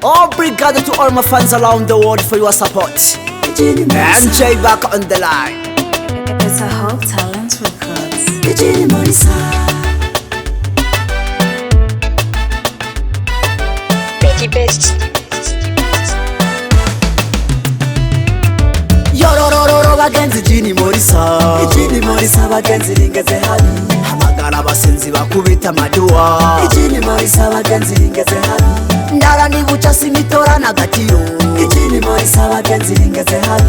Obrigado to all my fans around the world for your support. MJ back on the line. It's a Hope Talent Records. Becky Best. Yorororo bagenzi Jini Morisa bagenzi ringeze habi hamagara abasenzi bakubita amaduwa Jini Morisa bagenzi ringeze habi ndara nibuca simitora nagatiro Jini Morisa bagenzi ringeze habi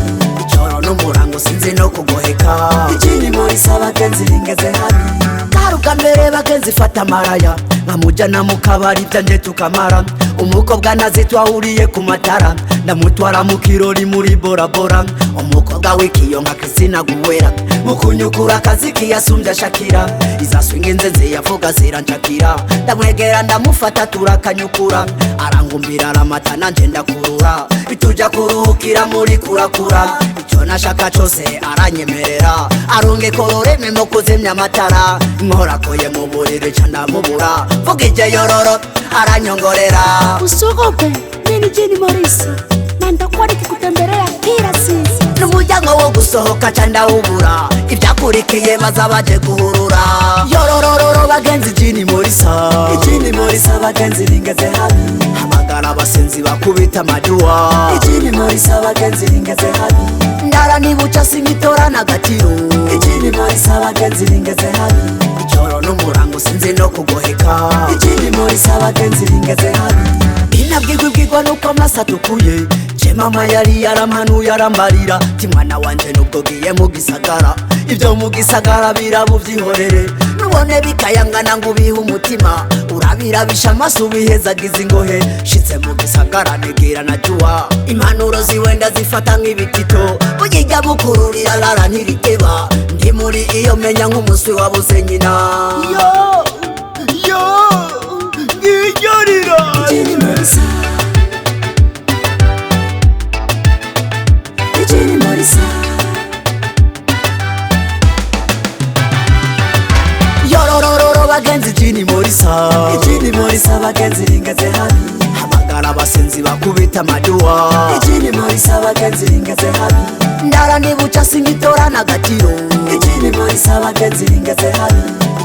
ijoro n'umurango sinzi no kugoheka Jini Morisa bagenzi ringeze habi karuka mbere bagenzi fata maraya nkamujana mu kabari byanje tukamara umukobwa naze twahuriye ku matara ndamutwara mu kirori muri Bora Bora umukobwa w'ikiyo nka Christina Guwera mukunyukura akazi kiyasumbya Shakira izaswinga inzenze yavuga ziranshakira ndamwegera ndamufata turakanyukura arangumbira aramata nanje ndakurura bituja kuruhukira muri kurakura icyo nashaka cyose aranyemerera arunge kororeme mo kuzimya amatara nkorakoye mu buriri candamubura vugije yororo aranyongorera usogope nini Jini Morisa nandakuwa nikikutembelea kila siku n'umuryango wo gusohoka candawubura ibyakurikiye bazabaje guhurura yorororo bagenzi Jini Morisa bagenzi ringeze habi hamagara abasenzi bakubita amaduwa Jini Morisa bagenzi ringeze habi ndara nibuca simitora nagatiro Jini Morisa bagenzi ringeze habi ijoro n'umurango sinzi no kugoheka Jini Morisa bagenzi ringeze habi inabwigwigwa nuko amasa tukuye je mama yari yarampanuye arambarira ti mwana wanje nubwo giye mu gisagara ibyo mu gisagara birabu byihorere nubone bikayangana ngo ubihe umutima urabirabisha amaso ubihezagiza ingohe shitse mu gisagara negera na juwa impanuro ziwenda zifata nk'ibitito bugijya bukururira lara ntirikeba ndi muri iyo menya nk'umuswi wabuze nyina yo ngijorira Jini Morisa Jini Morisa yorororo bagenzi Jini Morisa bagenzi ringeze habi hamagara abasenzi bakubita amaduwa Jini Morisa bagenzi ringeze habi ndara nibuca simitora nagatiro Jini Morisa bagenzi ringeze habi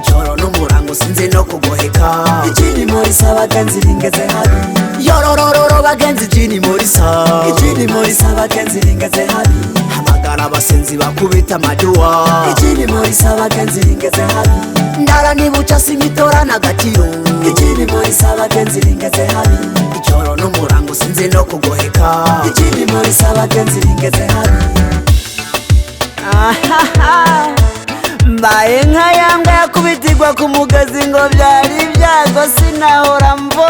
ijoro n'umurango sinzi no kugoheka Jini Morisa bagenzi ringeze habi yorororo bagenzi Jini Morisa bagenzi ringeze habi hamagara abasenzi bakubita amaduwa Jini Morisa bagenzi ringeze habi ndara nibuca simitora nagatiro Jini Morisa bagenzi ringeze habi ijoro n'umurango sinzi no kugoheka Jini Morisa bagenzi ringeze habi mbaye nka yambwa yakubitirwa ku mugazi ngo byari ibyago sinahora mvo